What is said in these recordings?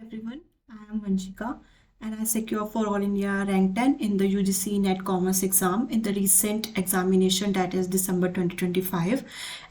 Everyone, I am Vanshika and I secure for All India rank 10 in the UGC NET Commerce exam in the recent examination, that is December 2025.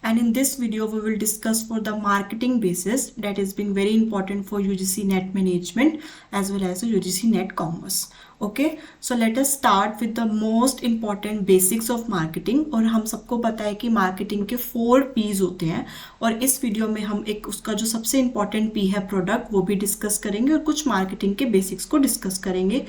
And in this video we will discuss for the marketing basis that has been very important for UGC NET management as well as the UGC NET Commerce. Okay so let us start with the most important basics of marketing. और हम सबको पता है कि marketing के 4 P's होते हैं और इस वीडियो में हम एक उसका जो सबसे इम्पॉर्टेंट P है प्रोडक्ट, वो भी डिस्कस करेंगे और कुछ मार्केटिंग के बेसिक्स को डिस्कस करेंगे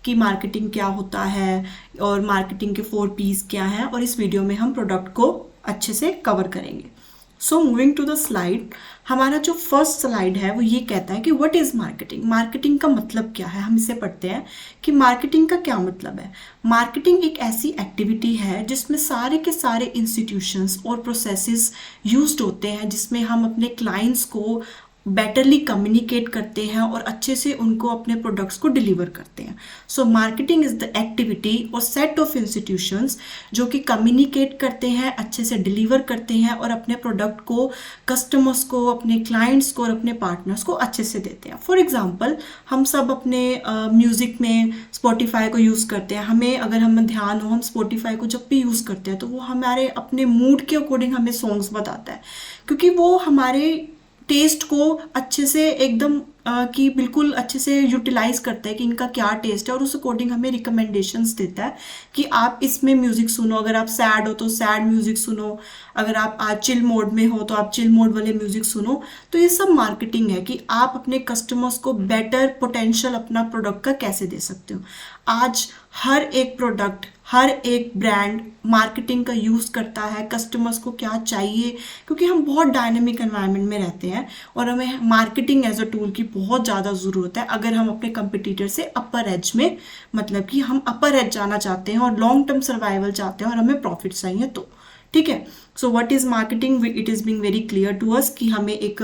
कि मार्केटिंग क्या होता है और मार्केटिंग के 4 P's क्या हैं, और इस वीडियो में हम प्रोडक्ट को अच्छे से कवर करेंगे। So moving to the slide, हमारा जो फर्स्ट स्लाइड है वो ये कहता है कि व्हाट इज मार्केटिंग। मार्केटिंग का मतलब क्या है, हम इसे पढ़ते हैं कि मार्केटिंग का क्या मतलब है। मार्केटिंग एक ऐसी एक्टिविटी है जिसमें सारे के सारे इंस्टीट्यूशंस और प्रोसेसेस यूज्ड होते हैं, जिसमें हम अपने क्लाइंट्स को बेटरली कम्युनिकेट करते हैं और अच्छे से उनको अपने प्रोडक्ट्स को डिलीवर करते हैं। So marketing is the activity और सेट ऑफ इंस्टीट्यूशंस जो कि कम्युनिकेट करते हैं, अच्छे से डिलीवर करते हैं और अपने प्रोडक्ट को कस्टमर्स को, अपने क्लाइंट्स को और अपने पार्टनर्स को अच्छे से देते हैं। फॉर एग्जांपल, हम सब अपने म्यूज़िक में स्पॉटिफाई को यूज़ करते हैं। हमें अगर हमें ध्यान हो, हम स्पॉटिफाई को जब भी यूज़ करते हैं तो वो हमारे अपने मूड के अकॉर्डिंग हमें सॉन्ग्स बताता है, क्योंकि वो हमारे टेस्ट को अच्छे से एकदम कि बिल्कुल अच्छे से यूटिलाइज करता है कि इनका क्या टेस्ट है और उस अकॉर्डिंग हमें रिकमेंडेशंस देता है कि आप इसमें म्यूज़िक सुनो। अगर आप सैड हो तो सैड म्यूज़िक सुनो, अगर आप आज चिल मोड में हो तो आप चिल मोड वाले म्यूज़िक सुनो। तो ये सब मार्केटिंग है कि आप अपने कस्टमर्स को बेटर पोटेंशियल अपना प्रोडक्ट का कैसे दे सकते हो। आज हर एक प्रोडक्ट, हर एक ब्रांड मार्केटिंग का यूज़ करता है, कस्टमर्स को क्या चाहिए, क्योंकि हम बहुत डायनेमिक एनवायरनमेंट में रहते हैं और हमें मार्केटिंग एज अ टूल की बहुत ज़्यादा ज़रूरत है अगर हम अपने कंपटीटर से अपर एज में, मतलब कि हम अपर एज जाना चाहते हैं और लॉन्ग टर्म सर्वाइवल चाहते हैं और हमें प्रॉफिट चाहिए तो। ठीक है, so what is marketing, it is being very clear to us कि हमें एक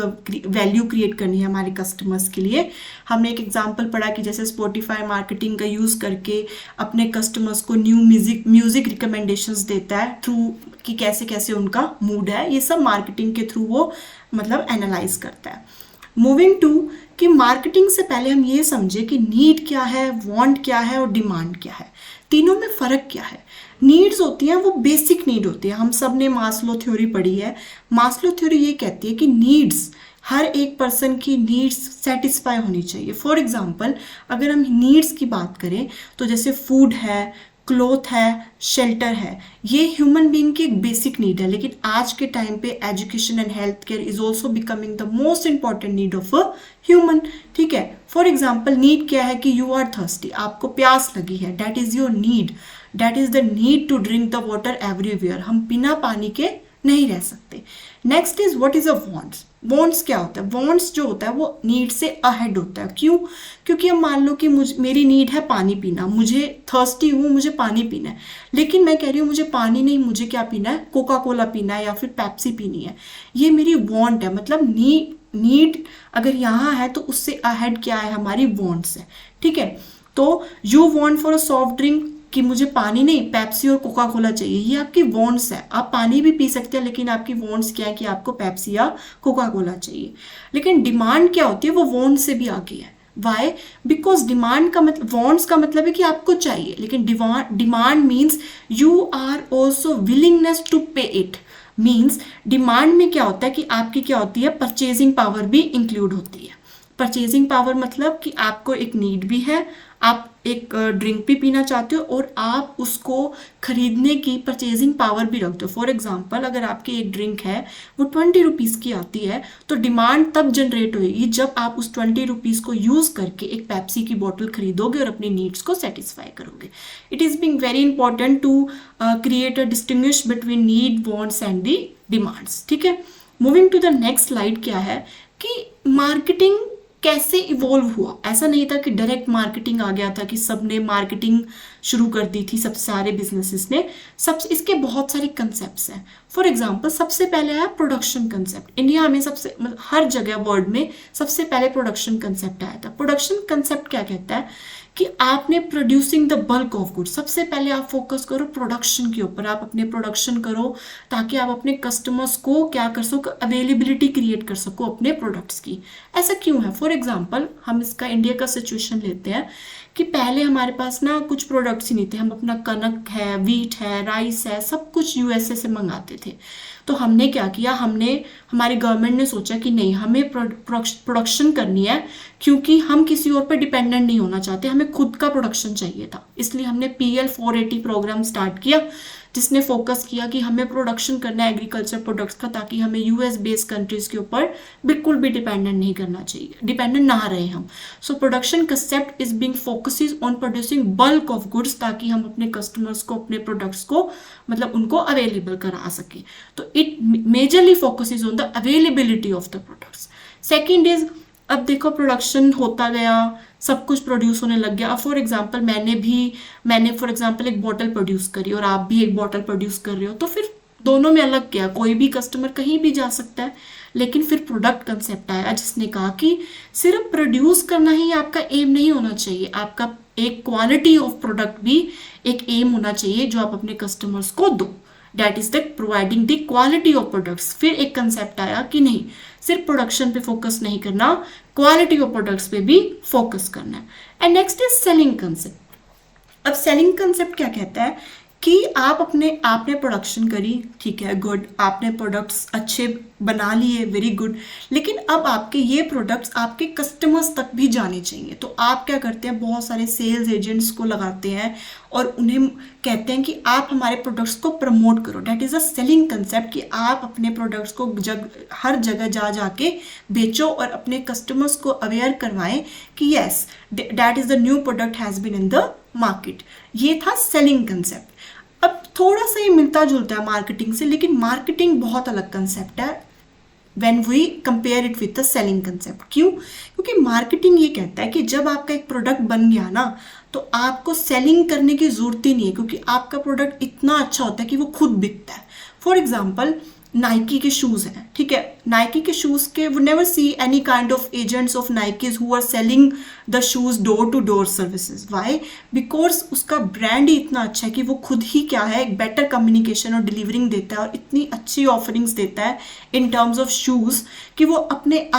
वैल्यू क्रिएट करनी है हमारे कस्टमर्स के लिए। हमने एक एग्जांपल पढ़ा कि जैसे स्पॉटिफाई मार्केटिंग का यूज़ करके अपने कस्टमर्स को न्यू म्यूजिक रिकमेंडेशंस देता है थ्रू कि कैसे कैसे उनका मूड है। ये सब मार्केटिंग के थ्रू वो मतलब एनालाइज करता है। मूविंग टू कि मार्केटिंग से पहले हम ये समझे कि नीड क्या है, वांट क्या है और डिमांड क्या है। तीनों में फ़र्क क्या है। नीड्स होती हैं वो बेसिक नीड होती है, हम सब ने मास्लो थ्योरी पढ़ी है। मास्लो थ्योरी ये कहती है कि नीड्स, हर एक पर्सन की नीड्स सेटिस्फाई होनी चाहिए। फॉर एग्जांपल, अगर हम नीड्स की बात करें तो जैसे फूड है, क्लोथ है, शेल्टर है, ये ह्यूमन बीइंग की एक बेसिक नीड है। लेकिन आज के टाइम पे education and health care is also becoming the most important need of a human. ठीक है, फॉर एग्जाम्पल नीड क्या है कि यू आर थर्स्टी, आपको प्यास लगी है, that is your need, that is the need to drink the water everywhere. हम बिना पानी के नहीं रह सकते। Next is what is a wants. Wants क्या होता है, वांट्स जो होता है वो नीड से अहेड होता है। क्यों? क्योंकि हम मान लो कि मेरी नीड है पानी पीना, मुझे थर्स्टी हूँ, मुझे पानी पीना है, लेकिन मैं कह रही हूँ मुझे पानी नहीं, मुझे क्या पीना है, कोका कोला पीना है या फिर पेप्सी पीनी है। ये मेरी वांट है, मतलब नीड अगर यहाँ है तो उससे अहेड क्या है, हमारी वांट्स है। ठीक है, तो you want for a soft drink कि मुझे पानी नहीं, पेप्सी और कोका कोला चाहिए, ये आपकी वांट्स है। आप पानी भी पी सकते हैं लेकिन आपकी वांट्स क्या है कि आपको पेप्सी या कोका कोला चाहिए। लेकिन डिमांड क्या होती है, वो वांट्स से भी आगे है। वाई? बिकॉज डिमांड का मतलब, वांट्स का मतलब है कि आपको चाहिए, लेकिन demand means you are also willingness to pay it. Means demand में क्या होता है कि आपकी क्या होती है, परचेजिंग पावर भी इंक्लूड होती है। परचेजिंग पावर मतलब कि आपको एक नीड भी है, आप एक ड्रिंक भी पीना चाहते हो और आप उसको खरीदने की परचेजिंग पावर भी रखते हो। फॉर एग्जांपल, अगर आपकी एक ड्रिंक है वो 20 रुपीज़ की आती है तो डिमांड तब जनरेट होगी जब आप उस 20 रुपीज़ को यूज़ करके एक पेप्सी की बोतल खरीदोगे और अपनी नीड्स को सेटिस्फाई करोगे। It is being very important to create a distinguish between need, wants and the demands. ठीक है, moving to the next slide क्या है कि मार्केटिंग कैसे इवॉल्व हुआ। ऐसा नहीं था कि डायरेक्ट मार्केटिंग आ गया था कि सब ने मार्केटिंग शुरू कर दी थी, सब सारे बिजनेसेस ने। इसके बहुत सारे कंसेप्ट्स हैं। फॉर एग्जांपल, सबसे पहले आया प्रोडक्शन कंसेप्ट। इंडिया में हर जगह वर्ल्ड में सबसे पहले प्रोडक्शन कंसेप्ट आया था। प्रोडक्शन कंसेप्ट क्या कहता है कि आपने producing the bulk of goods, सबसे पहले आप फोकस करो प्रोडक्शन के ऊपर, आप अपने प्रोडक्शन करो ताकि आप अपने कस्टमर्स को क्या कर सको, अवेलेबिलिटी क्रिएट कर सको अपने प्रोडक्ट्स की। ऐसा क्यों है? फॉर एग्जांपल हम इसका इंडिया का सिचुएशन लेते हैं कि पहले हमारे पास ना कुछ प्रोडक्ट्स ही नहीं थे, हम अपना कनक है, वीट है, राइस है, सब कुछ यूएसए से मंगाते थे। तो हमने क्या किया, हमारी गवर्नमेंट ने सोचा कि नहीं, हमें प्रोडक्शन करनी है, क्योंकि हम किसी और पर डिपेंडेंट नहीं होना चाहते, हमें खुद का प्रोडक्शन चाहिए था। इसलिए हमने PL 480 प्रोग्राम स्टार्ट किया, जिसने फोकस किया कि हमें प्रोडक्शन करना है एग्रीकल्चर प्रोडक्ट्स का, ताकि हमें US बेस्ड कंट्रीज के ऊपर बिल्कुल भी डिपेंडेंट नहीं करना चाहिए, डिपेंडेंट ना रहे हम। So production concept is being focuses on producing bulk of goods, ताकि हम अपने कस्टमर्स को अपने प्रोडक्ट्स को मतलब उनको अवेलेबल करा सके। तो it majorly focuses on the availability of the products. Second is, अब देखो प्रोडक्शन होता गया, सब कुछ प्रोड्यूस होने लग गया। अब फॉर एग्जांपल मैंने फॉर एग्जांपल एक बॉटल प्रोड्यूस करी और आप भी एक बॉटल प्रोड्यूस कर रहे हो, तो फिर दोनों में अलग क्या, कोई भी कस्टमर कहीं भी जा सकता है। लेकिन फिर प्रोडक्ट कंसेप्ट आया जिसने कहा कि सिर्फ प्रोड्यूस करना ही आपका एम नहीं होना चाहिए, आपका एक क्वालिटी ऑफ प्रोडक्ट भी एक एम होना चाहिए जो आप अपने कस्टमर्स को दो, that is the providing the quality of products. फिर एक कंसेप्ट आया कि नहीं, सिर्फ प्रोडक्शन पे फोकस नहीं करना, क्वालिटी ऑफ प्रोडक्ट्स पे भी फोकस करना है। And next is selling concept. अब सेलिंग कंसेप्ट क्या कहता है कि आपने प्रोडक्शन करी, ठीक है, गुड, आपने प्रोडक्ट्स अच्छे बना लिए, वेरी गुड, लेकिन अब आपके ये प्रोडक्ट्स आपके कस्टमर्स तक भी जाने चाहिए। तो आप क्या करते हैं, बहुत सारे सेल्स एजेंट्स को लगाते हैं और उन्हें कहते हैं कि आप हमारे प्रोडक्ट्स को प्रमोट करो। That is a selling concept, कि आप अपने प्रोडक्ट्स को हर जगह जाके बेचो और अपने कस्टमर्स को अवेयर करवाएं कि yes, that is the new product has been in the market. ये था सेलिंग कंसेप्ट। अब थोड़ा सा ये मिलता जुलता है मार्केटिंग से, लेकिन मार्केटिंग बहुत अलग कंसेप्ट है when we compare it with the selling concept। क्यों? क्योंकि मार्केटिंग ये कहता है कि जब आपका एक प्रोडक्ट बन गया ना, तो आपको सेलिंग करने की जरूरत ही नहीं है, क्योंकि आपका प्रोडक्ट इतना अच्छा होता है कि वो खुद बिकता है। फॉर एग्जाम्पल नाइकी के शूज़ हैं, ठीक है, नाइकी के शूज़ के वो never see any kind of agents of Nike's who are selling the shoes door to door services. Why? Because उसका ब्रांड ही इतना अच्छा है कि वो खुद ही क्या है, एक बेटर कम्युनिकेशन और डिलीवरिंग देता है और इतनी अच्छी ऑफरिंग्स देता है इन टर्म्स ऑफ शूज़ कि वो अपने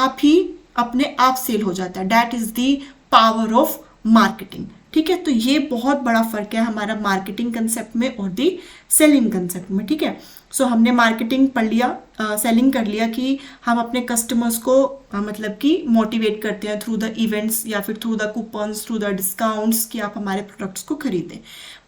आप सेल हो जाता है। That is the power of marketing. ठीक है, तो ये बहुत बड़ा फर्क है हमारा मार्केटिंग कंसेप्ट में और दी सेलिंग कंसेप्ट में। ठीक है, सो हमने मार्केटिंग पढ़ लिया, सेलिंग कर लिया कि हम अपने कस्टमर्स को मतलब कि मोटिवेट करते हैं थ्रू द इवेंट्स या फिर through the coupons, through the discounts, कि आप हमारे प्रोडक्ट्स को खरीदें।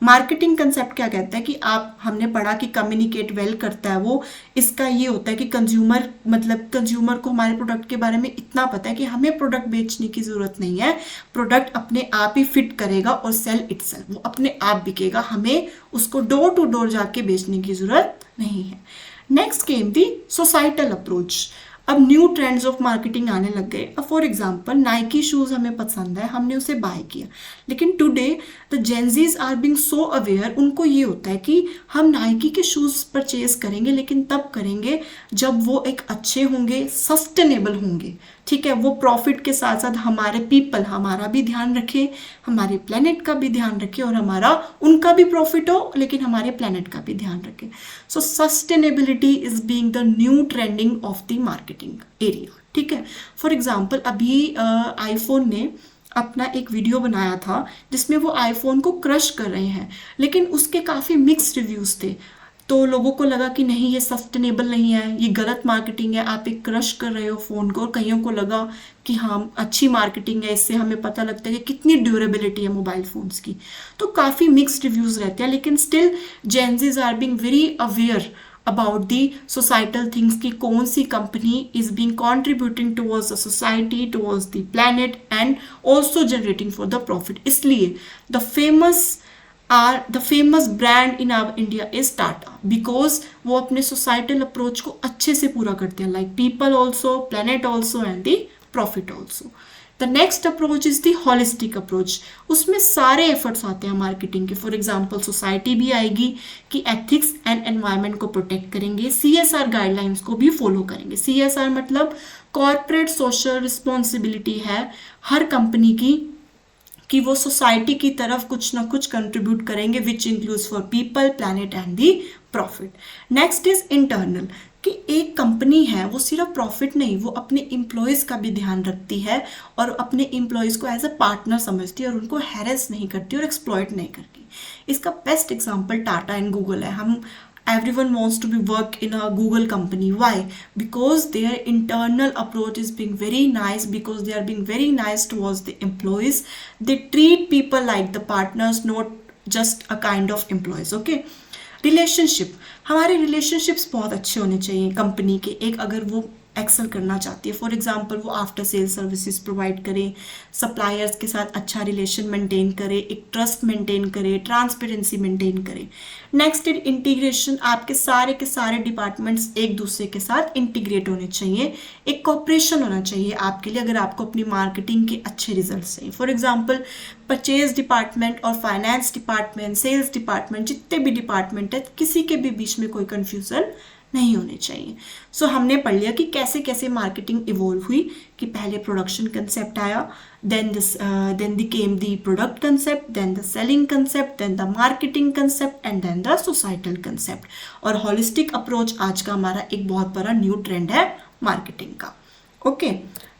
मार्केटिंग कंसेप्ट क्या कहता है कि हमने पढ़ा कि कम्युनिकेट वेल करता है वो। इसका ये होता है कि कंज्यूमर को हमारे प्रोडक्ट के बारे में इतना पता है कि हमें प्रोडक्ट बेचने की ज़रूरत नहीं है, प्रोडक्ट अपने आप ही फिट करेगा और सेल इटसेल्फ, वो अपने आप बिकेगा, हमें उसको डोर टू डोर जाके बेचने की ज़रूरत नहीं है। नेक्स्ट केम दी सोसाइटल अप्रोच। अब न्यू ट्रेंड्स ऑफ मार्केटिंग आने लग गए। अब फॉर एग्जांपल नाइकी शूज़ हमें पसंद है, हमने उसे बाय किया, लेकिन today the Gen Zs are being so aware, उनको ये होता है कि हम नाइकी के शूज़ परचेज करेंगे, लेकिन तब करेंगे जब वो एक अच्छे होंगे, सस्टेनेबल होंगे। ठीक है, वो प्रॉफिट के साथ साथ हमारे हमारा भी ध्यान रखे, हमारे प्लेनेट का भी ध्यान रखे और उनका भी प्रॉफिट हो, लेकिन हमारे प्लेनेट का भी ध्यान रखे। So sustainability is being the new trending of the marketing area. ठीक है, फॉर एग्जाम्पल अभी आईफोन ने अपना एक वीडियो बनाया था जिसमें वो आईफोन को क्रश कर रहे हैं, लेकिन उसके काफ़ी मिक्स्ड रिव्यूज़ थे। तो लोगों को लगा कि नहीं, ये सस्टेनेबल नहीं है, ये गलत मार्केटिंग है, आप एक क्रश कर रहे हो फ़ोन को। और कईयों को लगा कि हाँ अच्छी मार्केटिंग है, इससे हमें पता लगता है कि कितनी ड्यूरेबिलिटी है मोबाइल फ़ोन्स की। तो काफ़ी मिक्स्ड रिव्यूज़ रहते हैं, लेकिन still Gen Zs are being very aware about the societal things की कौन सी company is being contributing towards the society, towards the planet and also generating for the profit. इसलिए the famous brand in our India is Tata, because वो अपने societal approach को अच्छे से पूरा करते हैं, like people also, planet also and the profit also. The next approach is the holistic approach. उसमें सारे एफर्ट्स आते हैं मार्केटिंग के। फॉर एग्जाम्पल सोसाइटी भी आएगी कि एथिक्स एंड एनवायरनमेंट को प्रोटेक्ट करेंगे, CSR गाइडलाइंस को भी फॉलो करेंगे। CSR मतलब कॉर्पोरेट सोशल रिस्पॉन्सिबिलिटी है हर कंपनी की कि वो सोसाइटी की तरफ कुछ ना कुछ कंट्रीब्यूट करेंगे, which includes for people, planet and the profit. Next is internal, कि एक कंपनी है वो सिर्फ प्रॉफिट नहीं, वो अपने एम्प्लॉयज़ का भी ध्यान रखती है और अपने एम्प्लॉयज़ को एज अ पार्टनर समझती है और उनको हैरेस नहीं करती और एक्सप्लॉइट नहीं करती। इसका best example Tata and Google है। हम everyone wants to be work in a Google company. Why? Because their internal approach is being very nice, because they are being very nice towards the employees. They treat people like the partners, not just a kind of employees. Okay. Relationship, हमारे relationships बहुत अच्छे होने चाहिए company के, एक अगर वो Excel करना चाहती है। फॉर एग्जांपल वो आफ्टर सेल सर्विसेज प्रोवाइड करें, सप्लायर्स के साथ अच्छा रिलेशन मेंटेन करे, एक ट्रस्ट मेंटेन करे, ट्रांसपेरेंसी मेंटेन करे। नेक्स्ट इज इंटीग्रेशन, आपके सारे के सारे डिपार्टमेंट्स एक दूसरे के साथ इंटीग्रेट होने चाहिए, एक कॉपरेशन होना चाहिए आपके लिए अगर आपको अपनी मार्केटिंग के अच्छे रिजल्ट चाहिए। फॉर एग्जाम्पल परचेज डिपार्टमेंट और फाइनेंस डिपार्टमेंट, सेल्स डिपार्टमेंट, जितने भी डिपार्टमेंट है, किसी के भी बीच में कोई कन्फ्यूजन नहीं होने चाहिए। सो हमने पढ़ लिया कि कैसे कैसे मार्केटिंग इवॉल्व हुई, कि पहले प्रोडक्शन कंसेप्ट आया, then the came the product concept, then the selling concept, then the marketing concept and then the societal concept. और होलिस्टिक अप्रोच आज का हमारा एक बहुत बड़ा न्यू ट्रेंड है मार्केटिंग का। Okay,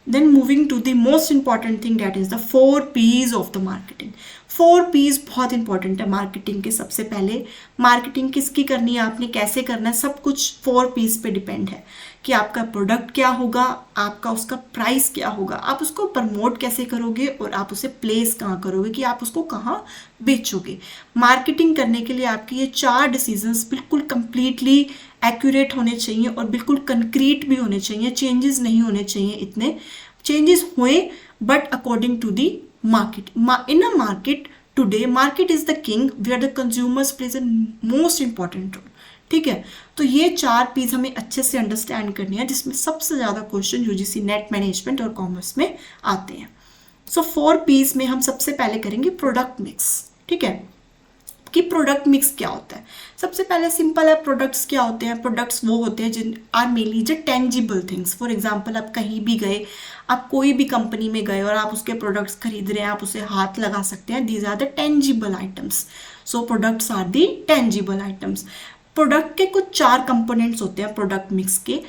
then moving to the most important thing, that is the 4 P's of the marketing. 4 P's बहुत इंपॉर्टेंट है मार्केटिंग के। सबसे पहले मार्केटिंग किसकी करनी है, आपने कैसे करना है, सब कुछ 4 P's पे डिपेंड है कि आपका प्रोडक्ट क्या होगा, आपका उसका प्राइस क्या होगा, आप उसको प्रमोट कैसे करोगे और आप उसे प्लेस कहाँ करोगे, कि आप उसको कहाँ बेचोगे। मार्केटिंग करने के लिए आपके ये 4 डिसीजंस बिल्कुल कंप्लीटली एक्यूरेट होने चाहिए और बिल्कुल कंक्रीट भी होने चाहिए, चेंजेस नहीं होने चाहिए। इतने चेंजेस हुए but according to the market. In a market today, market is the king where the consumers plays a most important role. ठीक है, तो ये 4 P's हमें अच्छे से अंडरस्टैंड करनी है, जिसमें सबसे ज़्यादा क्वेश्चन यूजीसी नेट मैनेजमेंट और कॉमर्स में आते हैं। सो 4 P's में हम सबसे पहले करेंगे प्रोडक्ट मिक्स। ठीक है, कि प्रोडक्ट मिक्स क्या होता है। सबसे पहले सिंपल है, प्रोडक्ट्स क्या होते हैं। प्रोडक्ट्स वो होते हैं जिन आर मेनली जो टेंजिबल थिंग्स। फॉर एग्जांपल आप कहीं भी गए, आप कोई भी कंपनी में गए और आप उसके प्रोडक्ट्स खरीद रहे हैं, आप उसे हाथ लगा सकते हैं। These are the tangible items. So products are the tangible items. Product के कुछ 4 कंपोनेंट्स होते हैं प्रोडक्ट मिक्स के,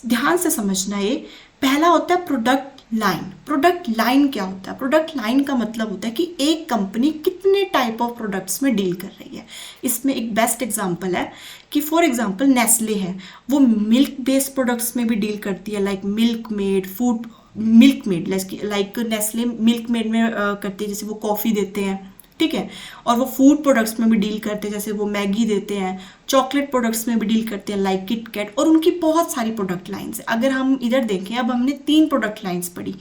ध्यान से समझना। ये पहला होता है प्रोडक्ट लाइन। प्रोडक्ट लाइन क्या होता है? प्रोडक्ट लाइन का मतलब होता है कि एक कंपनी कितने टाइप ऑफ प्रोडक्ट्स में डील कर रही है। इसमें एक बेस्ट एग्जांपल है कि फॉर एग्जांपल नेस्ले है, वो मिल्क बेस्ड प्रोडक्ट्स में भी डील करती है, like milk made, food milk made, like Nestle milk made में करती है, जैसे वो कॉफ़ी देते हैं। ठीक है, और वो फूड प्रोडक्ट्स में भी डील करते हैं, जैसे वो मैगी देते हैं। चॉकलेट प्रोडक्ट्स में भी डील करते हैं, लाइक किट कैट, और उनकी बहुत सारी प्रोडक्ट लाइन्स है। अगर हम इधर देखें, अब हमने 3 प्रोडक्ट लाइन्स पढ़ी।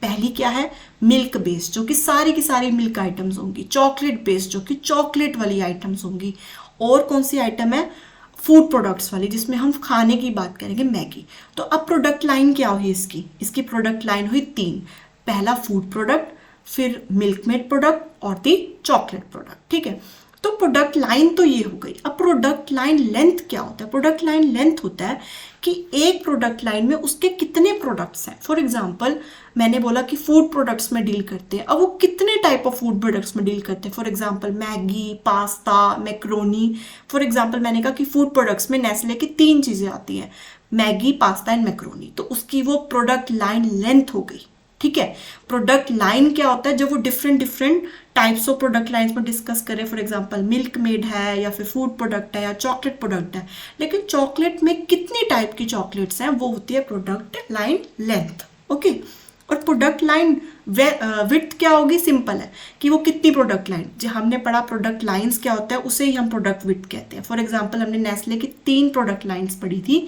पहली क्या है? मिल्क बेस्ड, जो कि सारी की सारी मिल्क आइटम्स होंगी। चॉकलेट बेस्ड, जो कि चॉकलेट वाली आइटम्स होंगी। और कौन सी आइटम है? फूड प्रोडक्ट्स वाली, जिसमें हम खाने की बात करेंगे, मैगी। तो अब प्रोडक्ट लाइन क्या हुई इसकी प्रोडक्ट लाइन हुई 3। पहला फूड प्रोडक्ट, फिर मिल्क मेड प्रोडक्ट और दी चॉकलेट प्रोडक्ट। ठीक है, तो प्रोडक्ट लाइन तो ये हो गई। अब प्रोडक्ट लाइन लेंथ क्या होता है? प्रोडक्ट लाइन लेंथ होता है कि एक प्रोडक्ट लाइन में उसके कितने प्रोडक्ट्स हैं। फॉर एग्जांपल मैंने बोला कि फूड प्रोडक्ट्स में डील करते हैं, अब वो कितने टाइप ऑफ फूड प्रोडक्ट्स में डील करते हैं। For example Maggi, pasta, macaroni. For example मैंने कहा कि फूड प्रोडक्ट्स में नेस्ले की 3 चीज़ें आती हैं, मैगी, पास्ता एंड मैक्रोनी। तो उसकी वो प्रोडक्ट लाइन लेंथ हो गई। ठीक है, प्रोडक्ट लाइन क्या होता है? जब वो different types of product lines में डिस्कस करें। फॉर एग्जांपल मिल्क मेड है, या फिर फूड प्रोडक्ट है, या चॉकलेट प्रोडक्ट है, लेकिन चॉकलेट में कितनी टाइप की चॉकलेट्स हैं, वो होती है प्रोडक्ट लाइन लेंथ। ओके, और प्रोडक्ट लाइन विड्थ क्या होगी? सिंपल है कि वो कितनी प्रोडक्ट लाइन, जो हमने पढ़ा प्रोडक्ट लाइन्स क्या होता है, उसे ही हम प्रोडक्ट विड्थ कहते हैं। फॉर एग्जाम्पल हमने नेस्ले की 3 प्रोडक्ट लाइन्स पढ़ी थी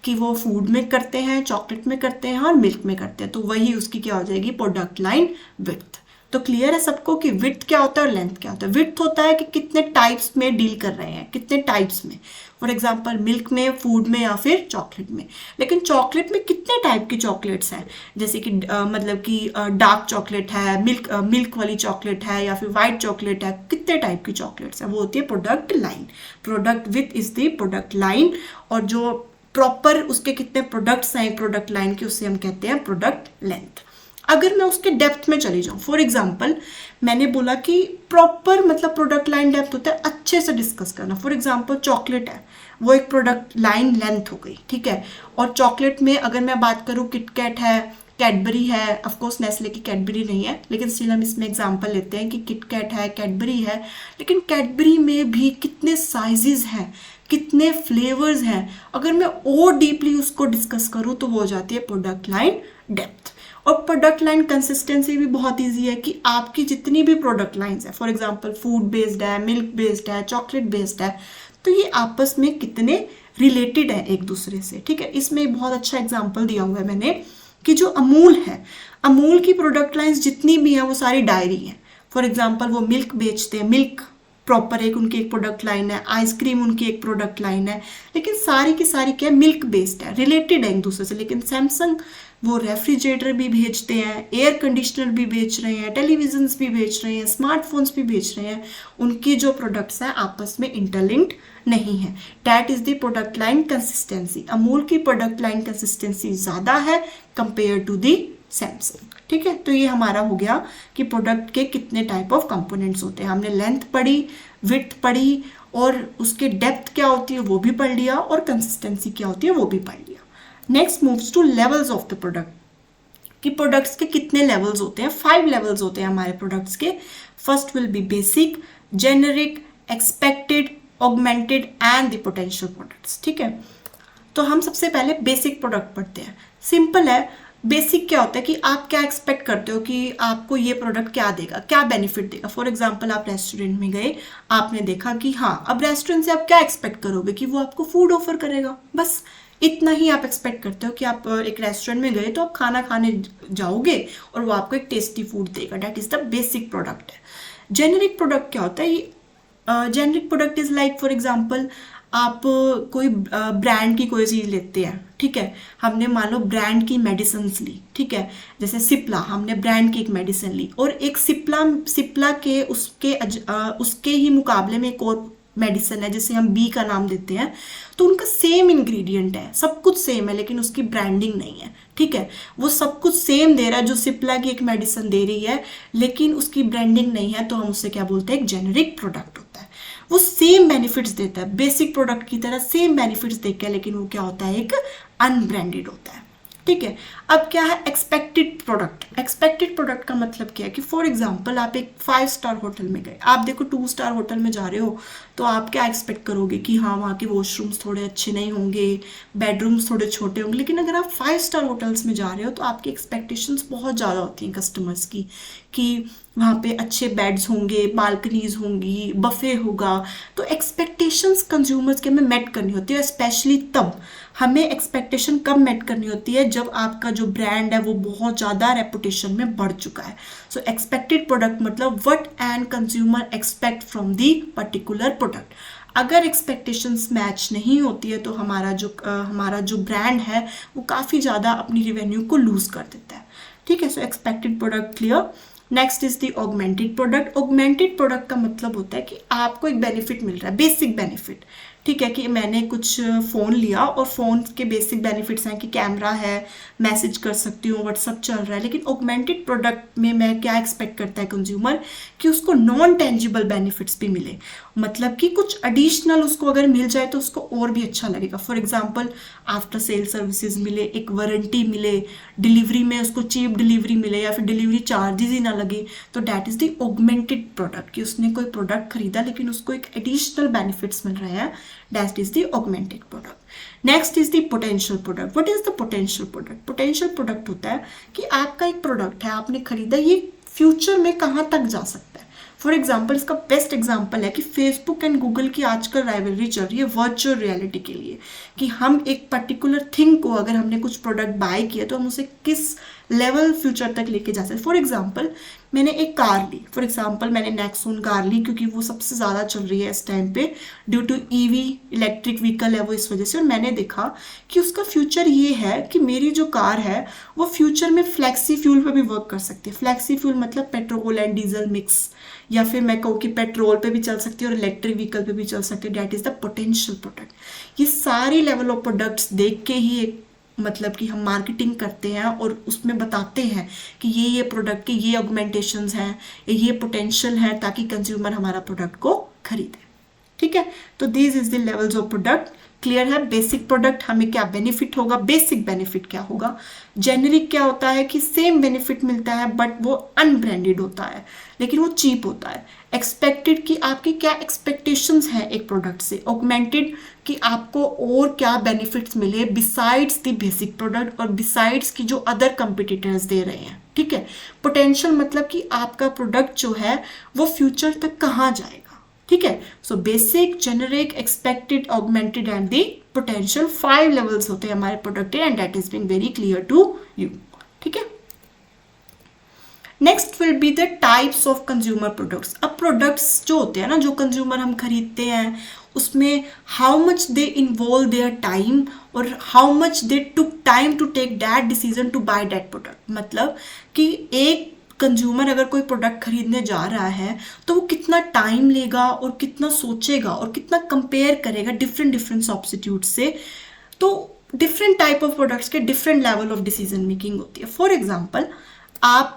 कि वो फूड में करते हैं, चॉकलेट में करते हैं और मिल्क में करते हैं। तो वही उसकी क्या हो जाएगी? Product line width. तो क्लियर है सबको कि विड्थ क्या होता है और लेंथ क्या होता है? विड्थ होता है कि कितने टाइप्स में डील कर रहे हैं, कितने टाइप्स में। फॉर एग्जांपल मिल्क में, फूड में, या फिर चॉकलेट में। लेकिन चॉकलेट में कितने टाइप की चॉकलेट्स हैं, जैसे कि मतलब कि डार्क चॉकलेट है, मिल्क वाली चॉकलेट है, या फिर वाइट चॉकलेट है, कितने टाइप की चॉकलेट्स हैं, वो होती है product line. Product width is the product line, और जो प्रॉपर उसके कितने प्रोडक्ट्स हैं प्रोडक्ट लाइन के, उससे हम कहते हैं प्रोडक्ट लेंथ। अगर मैं उसके डेप्थ में चली जाऊँ, फॉर एग्जाम्पल मैंने बोला कि प्रॉपर मतलब प्रोडक्ट लाइन डेप्थ होता है अच्छे से डिस्कस करना। फॉर एग्जाम्पल चॉकलेट है, वो एक प्रोडक्ट लाइन लेंथ हो गई, ठीक है। और चॉकलेट में अगर मैं बात करूँ किटकैट है, कैडबरी है, ऑफकोर्स नेस्ले की कैडबरी नहीं है, लेकिन स्टिल हम इसमें एग्जांपल लेते हैं कि किटकैट है, कैडबरी है, लेकिन कैडबरी में भी कितने साइजेस हैं, कितने फ्लेवर्स हैं। अगर मैं और डीपली उसको डिस्कस करूँ तो वो हो जाती है प्रोडक्ट लाइन डेप्थ। और प्रोडक्ट लाइन कंसिस्टेंसी भी बहुत ईजी है कि आपकी जितनी भी प्रोडक्ट लाइन्स है, फॉर एग्जाम्पल फूड बेस्ड है, मिल्क बेस्ड है, चॉकलेट बेस्ड है, तो ये आपस में कितने रिलेटेड है एक दूसरे से, ठीक है। इसमें एक बहुत अच्छा एग्जाम्पल दिया हुआ है मैंने कि जो अमूल है, अमूल की प्रोडक्ट लाइन्स जितनी भी हैं वो सारी डायरी हैं। फॉर एग्जाम्पल वो मिल्क बेचते हैं, मिल्क प्रॉपर एक उनकी एक प्रोडक्ट लाइन है, आइसक्रीम उनकी एक प्रोडक्ट लाइन है, लेकिन सारी की सारी क्या है, मिल्क बेस्ड है, रिलेटेड है एक दूसरे से। लेकिन सैमसंग वो रेफ्रिजरेटर भी बेचते हैं, एयर कंडीशनर भी बेच रहे हैं, टेलीविजन्स भी बेच रहे हैं, स्मार्टफोन्स भी बेच रहे हैं, उनकी जो प्रोडक्ट्स हैं आपस में इंटरलिंक्ड नहीं है। That is the product line consistency. Amul की प्रोडक्ट लाइन कंसिस्टेंसी ज़्यादा है कंपेयर टू दी सैमसंग, ठीक है। तो ये हमारा हो गया कि प्रोडक्ट के कितने टाइप ऑफ कंपोनेंट्स होते हैं। हमने लेंथ पढ़ी, विड्थ पढ़ी, और उसके डेप्थ क्या होती है वो भी पढ़ लिया, और कंसिस्टेंसी क्या होती है वो भी पढ़ लिया। Next moves two levels of the product कि प्रोडक्ट्स के कितने लेवल्स होते हैं। 5 लेवल्स होते हैं हमारे प्रोडक्ट्स के। First will be basic, generic, expected, augmented and the potential products, ठीक है। तो हम सबसे पहले बेसिक प्रोडक्ट पढ़ते हैं। सिंपल है, बेसिक क्या होता है कि आप क्या एक्सपेक्ट करते हो कि आपको ये प्रोडक्ट क्या देगा, क्या बेनिफिट देगा। फॉर एग्जांपल आप रेस्टोरेंट में गए, आपने देखा कि हाँ, अब रेस्टोरेंट से आप क्या एक्सपेक्ट करोगे कि वो आपको फूड ऑफर करेगा, बस इतना ही आप एक्सपेक्ट करते हो कि आप एक रेस्टोरेंट में गए तो आप खाना खाने जाओगे और वो आपको एक टेस्टी फूड देगा। That is the basic product है। जेनरिक प्रोडक्ट क्या होता है, generic product is like for example आप कोई ब्रांड की कोई चीज़ लेते हैं, ठीक है। हमने मान लो ब्रांड की मेडिसिन ली, ठीक है, जैसे सिप्ला, हमने ब्रांड की एक मेडिसिन ली, और एक सिप्ला के उसके ही मुकाबले में एक और मेडिसिन है जिसे हम बी का नाम देते हैं, तो उनका सेम इंग्रेडिएंट है, सब कुछ सेम है, लेकिन उसकी ब्रांडिंग नहीं है, ठीक है। वो सब कुछ सेम दे रहा है जो सिप्ला की एक मेडिसिन दे रही है, लेकिन उसकी ब्रांडिंग नहीं है, तो हम उससे क्या बोलते हैं, एक जेनरिक प्रोडक्ट होता है। वो सेम बेनिफिट्स देता है, बेसिक प्रोडक्ट की तरह सेम बेनिफिट्स देता है, लेकिन वो क्या होता है, एक अनब्रांडेड होता है, ठीक है। अब क्या है एक्सपेक्टेड प्रोडक्ट। एक्सपेक्टेड प्रोडक्ट का मतलब क्या है कि फॉर एग्जांपल आप एक 5 स्टार होटल में गए, आप देखो 2 स्टार होटल में जा रहे हो, तो आप क्या एक्सपेक्ट करोगे कि हाँ वहाँ के वॉशरूम्स थोड़े अच्छे नहीं होंगे, बेडरूम्स थोड़े छोटे होंगे। लेकिन अगर आप 5 स्टार होटल्स में जा रहे हो तो आपकी एक्सपेक्टेशंस बहुत ज़्यादा होती हैं कस्टमर्स की, कि वहाँ पे अच्छे बेड्स होंगे, बालकनीज होंगी, बफे होगा। तो एक्सपेक्टेशंस कंज्यूमर्स के हमें मेट करनी होती है। स्पेशली तब हमें एक्सपेक्टेशन कब मेट करनी होती है, जब आपका जो ब्रांड है वो बहुत ज़्यादा रेपुटेशन में बढ़ चुका है। सो एक्सपेक्टेड प्रोडक्ट मतलब what an consumer expect from the particular product. अगर एक्सपेक्टेशंस मैच नहीं होती है तो हमारा जो ब्रांड है वो काफ़ी ज़्यादा अपनी रेवेन्यू को लूज़ कर देता है, ठीक है। सो expected product clear. Next is the augmented product. Augmented product का मतलब होता है कि आपको एक बेनिफिट मिल रहा है, बेसिक बेनिफिट, ठीक है, कि मैंने कुछ फ़ोन लिया और फ़ोन के बेसिक बेनिफिट्स हैं कि कैमरा है, मैसेज कर सकती हूँ, व्हाट्सअप चल रहा है। लेकिन ऑगमेंटेड प्रोडक्ट में मैं क्या एक्सपेक्ट करता है कंज्यूमर, कि उसको नॉन टेंजिबल बेनिफिट्स भी मिले, मतलब कि कुछ एडिशनल उसको अगर मिल जाए तो उसको और भी अच्छा लगेगा। For example after sale services मिले, एक वारंटी मिले, डिलीवरी में उसको चीप डिलीवरी मिले, या फिर डिलीवरी चार्जेस ही ना लगे, तो that is the augmented product, कि उसने कोई प्रोडक्ट खरीदा लेकिन उसको एक एडिशनल बेनिफिट्स मिल रहे हैं। That is the augmented product. Next is the potential product. What is the potential product? Potential product होता है कि आपका एक प्रोडक्ट है, आपने खरीदा, ये फ्यूचर में कहाँ तक जा सकता है। फॉर एग्जाम्पल, इसका बेस्ट एग्जाम्पल है कि फेसबुक एंड गूगल की आजकल राइवलरी चल रही है वर्चुअल रियलिटी के लिए, कि हम एक पर्टिकुलर थिंग को अगर हमने कुछ प्रोडक्ट बाय किया तो हम उसे किस लेवल फ्यूचर तक लेके जा सकते। फॉर एग्जाम्पल, मैंने एक कार ली, फॉर एग्जाम्पल मैंने नेक्सॉन कार ली, क्योंकि वो सबसे ज़्यादा चल रही है इस टाइम पे, due to EV electric vehicle है वो, इस वजह से। और मैंने देखा कि उसका फ्यूचर ये है कि मेरी जो कार है वो फ्यूचर में फ्लैक्सी फ्यूल पर भी वर्क कर सकती है। फ्लैक्सी फ्यूल मतलब पेट्रोल एंड डीजल मिक्स, या फिर मैं कहूँ कि पेट्रोल पे भी चल सकती है और इलेक्ट्रिक व्हीकल पे भी चल सकती है। That is the potential product. ये सारी लेवल ऑफ प्रोडक्ट्स देख के ही एक मतलब कि हम मार्केटिंग करते हैं और उसमें बताते हैं कि ये प्रोडक्ट के ये ऑगमेंटेशंस हैं, ये पोटेंशियल है ताकि कंज्यूमर हमारा प्रोडक्ट को खरीदे। ठीक है, तो these is the levels of product. Clear है? बेसिक प्रोडक्ट हमें क्या बेनिफिट होगा, बेसिक बेनिफिट क्या होगा। जेनेरिक क्या होता है कि सेम बेनिफिट मिलता है बट वो अनब्रांडेड होता है लेकिन वो चीप होता है। एक्सपेक्टेड कि आपकी क्या एक्सपेक्टेशंस हैं एक प्रोडक्ट से। ऑगमेंटेड कि आपको और क्या बेनिफिट्स मिले बिसाइड्स द बेसिक प्रोडक्ट और बिसाइड्स की जो अदर कंपटीटर्स दे रहे हैं। ठीक है, पोटेंशियल मतलब कि आपका प्रोडक्ट जो है वो फ्यूचर तक कहाँ जाएगा। ठीक है, so basic, generic, expected, augmented and the potential, 5 levels होते हैं हमारे product and that is being very clear to you. ठीक है, next will be the types of consumer products. अब प्रोडक्ट्स जो होते हैं ना, जो कंज्यूमर हम खरीदते हैं, उसमें how much they involve their time और how much they took time to take that decision to buy that product. मतलब कि एक कंज्यूमर अगर कोई प्रोडक्ट खरीदने जा रहा है तो वो कितना टाइम लेगा और कितना सोचेगा और कितना कंपेयर करेगा डिफरेंट सब्स्टिट्यूट से। तो डिफरेंट टाइप ऑफ प्रोडक्ट्स के different level of decision making होती है। फॉर एग्जाम्पल, आप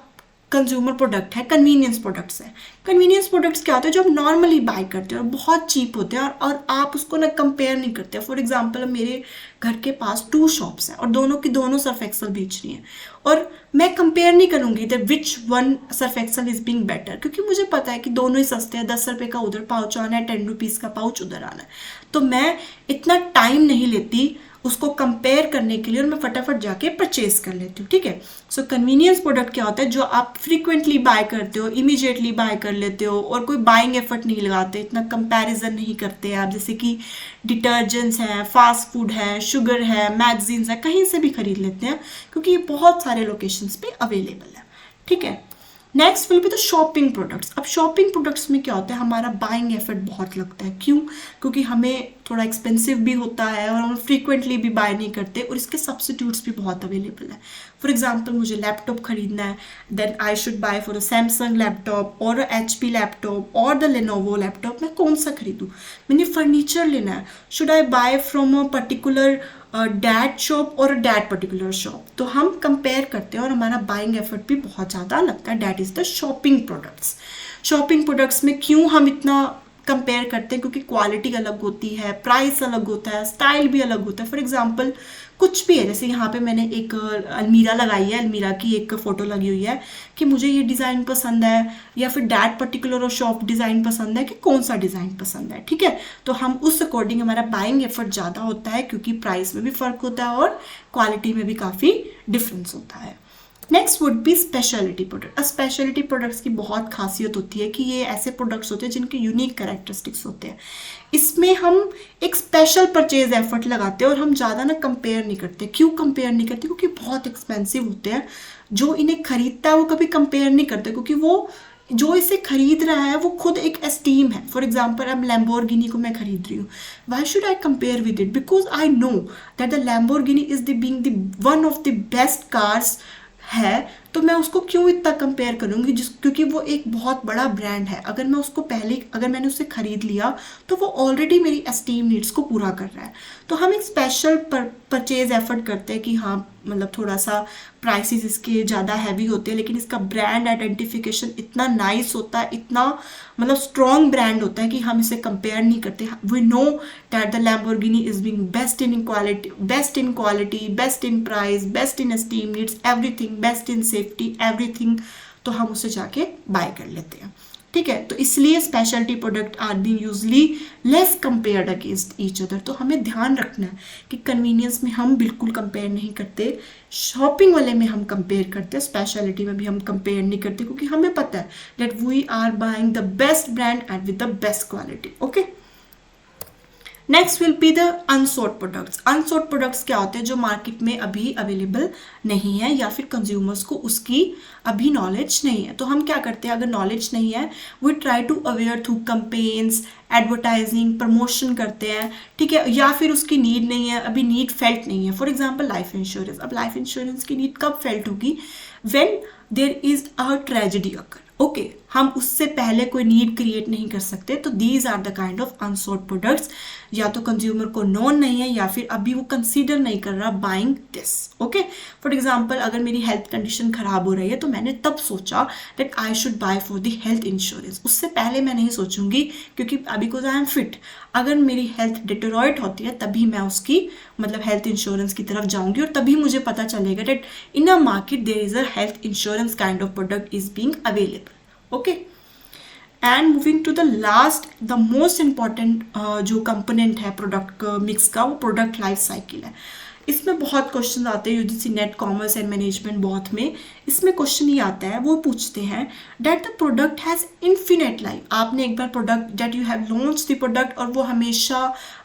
कंज्यूमर प्रोडक्ट है, कन्वीनियंस प्रोडक्ट्स है। कन्वीनियंस प्रोडक्ट्स क्या होते हैं जो आप नॉर्मली बाय करते हो और बहुत चीप होते हैं और आप उसको ना कंपेयर नहीं करते। फॉर एग्जांपल, मेरे घर के पास 2 शॉप्स हैं और दोनों की दोनों सर्फ एक्सेल बेच रही हैं और मैं कंपेयर नहीं करूंगी that which one Surf Excel is being better, क्योंकि मुझे पता है कि दोनों ही सस्ते हैं। 10 रुपये का उधर पाउच आना है, 10 रुपीज़ का पाउच उधर आना है। तो मैं इतना टाइम नहीं लेती उसको कंपेयर करने के लिए और मैं फटाफट जाके परचेज कर लेती हूँ। ठीक है, सो कन्वीनियंस प्रोडक्ट क्या होता है जो आप फ्रीक्वेंटली बाय करते हो, इमीडिएटली बाय कर लेते हो और कोई बाइंग एफर्ट नहीं लगाते, इतना कंपैरिजन नहीं करते आप। जैसे कि डिटर्जेंट्स हैं, फास्ट फूड है, शुगर है, मैगजीन्स है, कहीं से भी खरीद लेते हैं क्योंकि ये बहुत सारे लोकेशंस पे अवेलेबल है। ठीक है, next will be the shopping products. अब शॉपिंग प्रोडक्ट्स में क्या होता है, हमारा बाइंग एफर्ट बहुत लगता है। क्यों? क्योंकि हमें थोड़ा एक्सपेंसिव भी होता है और हम फ्रीक्वेंटली भी बाय नहीं करते और इसके सब्स्टिट्यूट्स भी बहुत अवेलेबल है। फॉर एग्जांपल, मुझे लैपटॉप खरीदना है, then I should buy for a Samsung laptop और एचपी लैपटॉप और द लेनोवो लैपटॉप। मैं कौन सा खरीदूँ? मैंने फर्नीचर लेना है, should I buy from a particular that shop और डैट पर्टिकुलर शॉप। तो हम कंपेयर करते हैं और हमारा बाइंग एफर्ट भी बहुत ज़्यादा लगता है। That is the shopping products. Shopping products में क्यों हम इतना कंपेयर करते हैं? क्योंकि क्वालिटी अलग होती है, प्राइस अलग होता है, स्टाइल भी अलग होता है। फॉर एग्जांपल, कुछ भी है, जैसे यहाँ पे मैंने एक अलमीरा लगाई है, अलमीरा की एक फ़ोटो लगी हुई है कि मुझे ये डिज़ाइन पसंद है या फिर डैट पर्टिकुलर शॉप डिज़ाइन पसंद है कि कौन सा डिज़ाइन पसंद है। ठीक है, तो हम उस अकॉर्डिंग हमारा बाइंग एफर्ट ज़्यादा होता है क्योंकि प्राइस में भी फ़र्क होता है और क्वालिटी में भी काफ़ी डिफरेंस होता है। Next would B speciality product. Speciality products की बहुत खासियत होती है कि ये ऐसे प्रोडक्ट्स होते हैं जिनके यूनिक कैरेक्टरिस्टिक्स होते हैं। इसमें हम एक स्पेशल परचेज एफर्ट लगाते हैं और हम ज़्यादा ना कंपेयर नहीं करते। क्यों कंपेयर नहीं करते? क्योंकि बहुत एक्सपेंसिव होते हैं। जो इन्हें खरीदता है वो कभी कंपेयर नहीं करते क्योंकि वो जो इसे खरीद रहा है वो खुद एक एस्टीम है। फॉर एग्जाम्पल, अब लैम्बोर्गिनी को मैं खरीद रही हूँ, why should I compare with it? Because I know that the Lamborghini is the being the one of the best cars है, तो मैं उसको क्यों इतना कंपेयर करूंगी? क्योंकि वो एक बहुत बड़ा ब्रांड है। अगर मैं उसको अगर मैंने उसे खरीद लिया तो वो ऑलरेडी मेरी एस्टीम नीड्स को पूरा कर रहा है। तो हम एक स्पेशल परचेज एफर्ट करते हैं कि हाँ, मतलब थोड़ा सा प्राइसेस इसके ज़्यादा हैवी होते हैं लेकिन इसका ब्रांड आइडेंटिफिकेशन इतना नाइस होता है, इतना मतलब स्ट्रॉन्ग ब्रांड होता है कि हम इसे कंपेयर नहीं करते। We know that the Lamborghini is being best in quality, best in price, best in esteem needs, everything, best in safety, everything. तो हम उसे जाके बाय कर लेते हैं। ठीक है, तो इसलिए speciality product are being usually less compared against each other. तो हमें ध्यान रखना है कि कन्वीनियंस में हम बिल्कुल कंपेयर नहीं करते, शॉपिंग वाले में हम कंपेयर करते हैं, स्पेशलिटी में भी हम कंपेयर नहीं करते क्योंकि हमें पता है that we are buying the best brand and with the best quality. Okay, next will be the unsold products. Unsold products क्या होते हैं? जो मार्केट में अभी अवेलेबल नहीं है या फिर कंज्यूमर्स को उसकी अभी नॉलेज नहीं है। तो हम क्या करते हैं, अगर नॉलेज नहीं है, we try to aware through campaigns, advertising, promotion करते हैं। ठीक है, या फिर उसकी नीड नहीं है, अभी नीड फेल्ट नहीं है। For example, life insurance. अब लाइफ इंश्योरेंस की नीड कब फेल्ट होगी? When there is a tragedy occur. Okay, हम उससे पहले कोई नीड क्रिएट नहीं कर सकते। तो these are the kind of unsold products, या तो कंज्यूमर को नोन नहीं है या फिर अभी वो कंसीडर नहीं कर रहा buying this. Okay, for example अगर मेरी हेल्थ कंडीशन खराब हो रही है तो मैंने तब सोचा that I should buy for the health insurance, उससे पहले मैं नहीं सोचूंगी क्योंकि बिकॉज आई एम फिट। अगर मेरी हेल्थ डिटेरोरेट होती है तभी मैं उसकी मतलब हेल्थ इंश्योरेंस की तरफ जाऊंगी, और तभी मुझे पता चलेगा that in a market there is a health insurance kind of product is being available. Okay, and moving to the last the most important जो कंपोनेंट है प्रोडक्ट मिक्स का, वो प्रोडक्ट लाइफ साइकिल है। इसमें बहुत क्वेश्चन आते हैं UGC net commerce and management बहुत में। इसमें क्वेश्चन ये आता है, वो पूछते हैं that the product has infinite life. आपने एक बार product that you have launch the product और वो हमेशा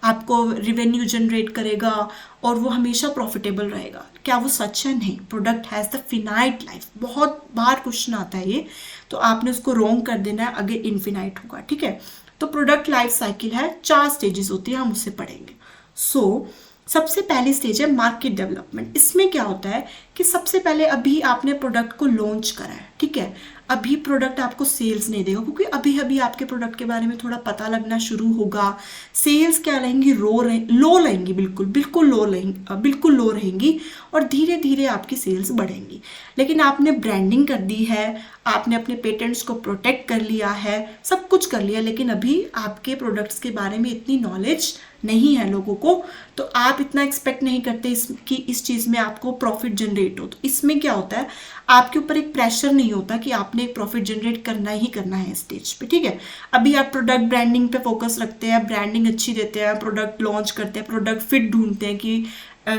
आपको रिवेन्यू जनरेट करेगा और वो हमेशा प्रॉफिटेबल रहेगा, क्या वो सच है? नहीं, product has the finite life. बहुत बार क्वेश्चन आता है ये, तो आपने उसको रॉन्ग कर देना है, आगे इन्फिनाइट होगा। ठीक है, तो प्रोडक्ट लाइफ साइकिल है, 4 स्टेजेस होती है, हम उससे पढ़ेंगे। सो सबसे पहली स्टेज है मार्केट डेवलपमेंट। इसमें क्या होता है कि सबसे पहले अभी आपने प्रोडक्ट को लॉन्च करा है, ठीक है, अभी प्रोडक्ट आपको सेल्स नहीं देगा क्योंकि अभी अभी आपके प्रोडक्ट के बारे में थोड़ा पता लगना शुरू होगा। सेल्स क्या रहेंगी? लो रहेंगी, बिल्कुल लो रहेंगी, और धीरे धीरे आपकी सेल्स बढ़ेंगी। लेकिन आपने ब्रांडिंग कर दी है, आपने अपने पेटेंट्स को प्रोटेक्ट कर लिया है, सब कुछ कर लिया, लेकिन अभी आपके प्रोडक्ट्स के बारे में इतनी नॉलेज नहीं है लोगों को, तो आप इतना एक्सपेक्ट नहीं करते कि इस चीज़ में आपको प्रॉफिट जनरेट हो। तो इसमें क्या होता है, आपके ऊपर एक प्रेशर नहीं होता कि आपने एक प्रॉफिट जनरेट करना ही करना है स्टेज पे। ठीक है, अभी आप प्रोडक्ट ब्रांडिंग पे फोकस रखते हैं, ब्रांडिंग अच्छी देते हैं, प्रोडक्ट लॉन्च करते हैं, प्रोडक्ट फिट ढूंढते हैं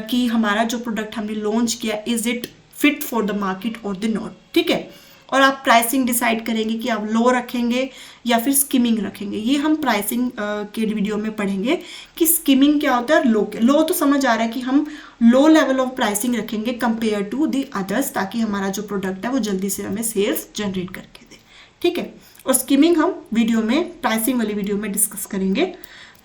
कि हमारा जो प्रोडक्ट हमने लॉन्च किया is it fit for the market और द नॉट। ठीक है, और आप प्राइसिंग डिसाइड करेंगे कि आप लो रखेंगे या फिर स्किमिंग रखेंगे। ये हम प्राइसिंग के वीडियो में पढ़ेंगे कि स्किमिंग क्या होता है, लो तो समझ आ रहा है कि हम लो लेवल ऑफ प्राइसिंग रखेंगे कंपेयर टू दी अदर्स, ताकि हमारा जो प्रोडक्ट है वो जल्दी से हमें सेल्स जनरेट करके दे। ठीक है, और स्किमिंग हम वीडियो में, प्राइसिंग वाली वीडियो में डिस्कस करेंगे।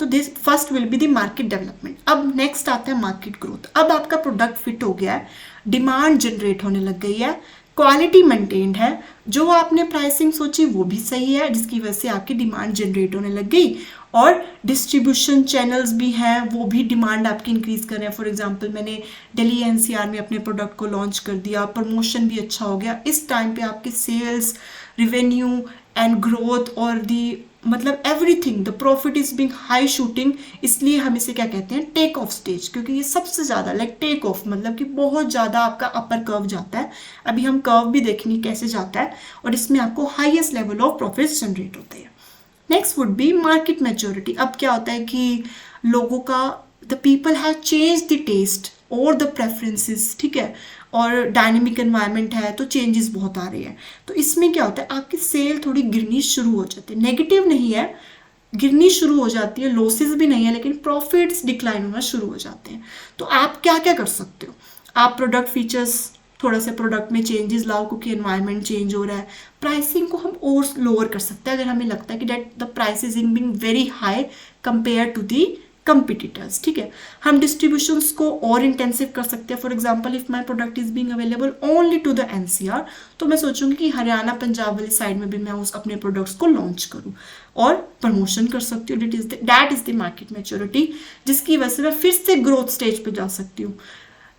तो this first will be the market development. अब नेक्स्ट आता है मार्केट ग्रोथ। अब आपका प्रोडक्ट फिट हो गया है, डिमांड जनरेट होने लग गई है, क्वालिटी मेंटेन्ड है, जो आपने प्राइसिंग सोची वो भी सही है, जिसकी वजह से आपकी डिमांड जनरेट होने लग गई, और डिस्ट्रीब्यूशन चैनल्स भी हैं, वो भी डिमांड आपकी इंक्रीज कर रहे हैं। फॉर एग्जांपल मैंने दिल्ली एनसीआर में अपने प्रोडक्ट को लॉन्च कर दिया, प्रमोशन भी अच्छा हो गया, इस टाइम पे आपकी सेल्स, रिवेन्यू एंड ग्रोथ और दी मतलब everything, the profit is being high shooting. इसलिए हम इसे क्या कहते हैं, टेक ऑफ स्टेज, क्योंकि ये सबसे ज़्यादा लाइक टेक ऑफ मतलब कि बहुत ज़्यादा आपका अपर कर्व जाता है। अभी हम कर्व भी देखेंगे कैसे जाता है, और इसमें आपको highest level of profits generate होते हैं। Next would be market maturity. अब क्या होता है कि लोगों का, the people have change the taste और द प्रेफरेंसेस। ठीक है, और डायनेमिक एनवायरनमेंट है तो चेंजेस बहुत आ रही है। तो इसमें क्या होता है, आपकी सेल थोड़ी गिरनी शुरू हो जाती है, नेगेटिव नहीं है, गिरनी शुरू हो जाती है, लॉसेस भी नहीं है, लेकिन प्रॉफिट्स डिक्लाइन होना शुरू हो जाते हैं। तो आप क्या क्या कर सकते हो, आप प्रोडक्ट फीचर्स थोड़ा सा प्रोडक्ट में चेंजेस लाओ क्योंकि एनवायरनमेंट चेंज हो रहा है। प्राइसिंग को हम और लोअर कर सकते हैं अगर हमें लगता है कि that the price is in being very high compare to the competitors. ठीक है, हम डिस्ट्रीब्यूशंस को और इंटेंसिव कर सकते हैं। For example if my product is being available only to the NCR, तो मैं सोचूंगी कि हरियाणा पंजाब वाली साइड में भी मैं उस अपने प्रोडक्ट्स को लॉन्च करूं और प्रमोशन कर सकती हूँ। That is the market maturity, जिसकी वजह से मैं फिर से ग्रोथ स्टेज पे जा सकती हूँ।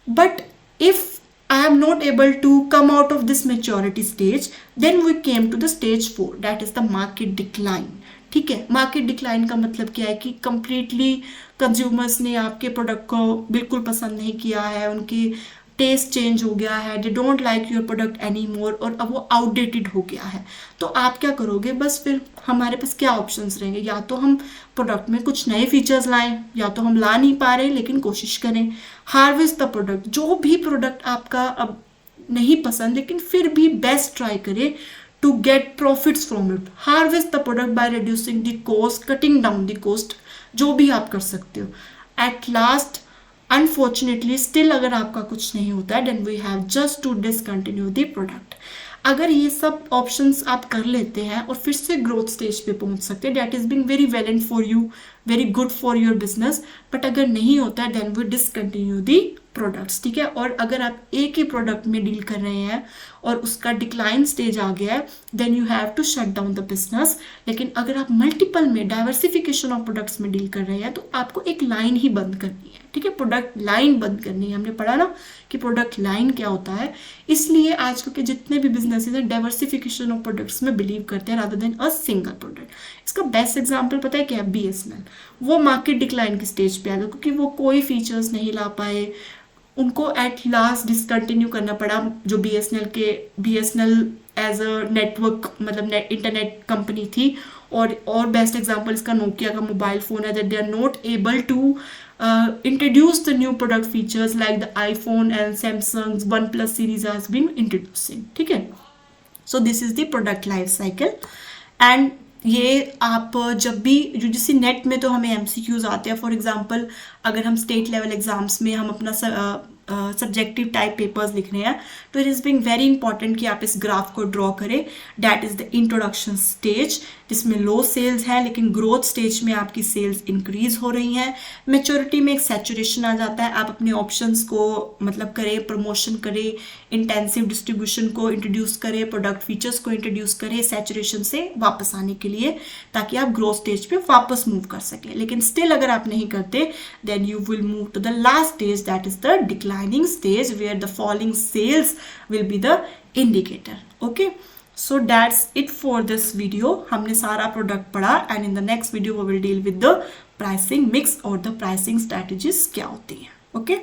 But if I am not able to come out of this maturity stage, then we came to the stage 4, that is the market decline. ठीक है, मार्केट डिक्लाइन का मतलब क्या है कि कंप्लीटली कंज्यूमर्स ने आपके प्रोडक्ट को बिल्कुल पसंद नहीं किया है, उनकी टेस्ट चेंज हो गया है, they don't like your product any more, और अब वो आउटडेटेड हो गया है। तो आप क्या करोगे, बस फिर हमारे पास क्या ऑप्शंस रहेंगे, या तो हम प्रोडक्ट में कुछ नए फीचर्स लाएं, या तो हम ला नहीं पा रहे लेकिन कोशिश करें, हार्वेस्ट द प्रोडक्ट। जो भी प्रोडक्ट आपका अब नहीं पसंद लेकिन फिर भी बेस्ट ट्राई करें to get profits from it. Harvest the product by reducing the cost, cutting down the cost, जो भी आप कर सकते हो। At last, unfortunately, still अगर आपका कुछ नहीं होता है, then we have just to discontinue the product. अगर ये सब ऑप्शंस आप कर लेते हैं और फिर से ग्रोथ स्टेज पे पहुंच सकते हैं, that is being very well and for you, very good for your business. But अगर नहीं होता है then we discontinue the products. ठीक है, और अगर आप एक ही प्रोडक्ट में डील कर रहे हैं और उसका डिक्लाइन स्टेज आ गया है, then you have to shut down the business. लेकिन अगर आप मल्टीपल में डाइवर्सिफिकेशन ऑफ प्रोडक्ट्स में डील कर रहे हैं तो आपको एक लाइन ही बंद करनी है, ठीक है, प्रोडक्ट लाइन बंद करनी है। हमने पढ़ा ना कि प्रोडक्ट लाइन क्या होता है। इसलिए आजकल के जितने भी बिजनेसेस हैं डाइवर्सिफिकेशन ऑफ प्रोडक्ट्स में बिलीव करते हैं rather than a single product. इसका बेस्ट एग्जांपल पता है क्या है? BSNL। वो मार्केट डिक्लाइन की स्टेज पे आ गया क्योंकि वो कोई फीचर्स नहीं ला पाए, उनको एट लास्ट डिसकंटिन्यू करना पड़ा। जो BSNL एज अ नेटवर्क मतलब इंटरनेट कंपनी थी। और बेस्ट एग्जांपल इसका नोकिया का मोबाइल फोन है, that they are not able to introduce the new product features like the iPhone and Samsung's OnePlus series has been introducing, ठीक है। So this is the product life cycle and ये आप जब भी UGC net में तो हमें MCQs आते हैं। फॉर एग्जांपल अगर हम स्टेट लेवल एग्जाम्स में हम अपना सब्जेक्टिव टाइप पेपर्स लिख रहे हैं तो it is being very important कि आप इस ग्राफ को ड्रॉ करें। That is the introduction stage जिसमें लो सेल्स है लेकिन ग्रोथ स्टेज में आपकी सेल्स इंक्रीज हो रही हैं। मैच्योरिटी में एक सैचुरेशन आ जाता है। आप अपने ऑप्शंस को मतलब करें, प्रमोशन करें, इंटेंसिव डिस्ट्रीब्यूशन को इंट्रोड्यूस करें, प्रोडक्ट फीचर्स को इंट्रोड्यूस करें सैचुरेशन से वापस आने के लिए, ताकि आप ग्रोथ स्टेज पे वापस मूव कर सकें। लेकिन स्टिल अगर आप नहीं करते then you will move to the last stage, that is the declining stage where the falling sales will be the indicator. Okay, so that's it for this video. हमने सारा प्रोडक्ट पढ़ा and in the next video we will deal with the pricing mix और the pricing strategies क्या होती हैं. Okay.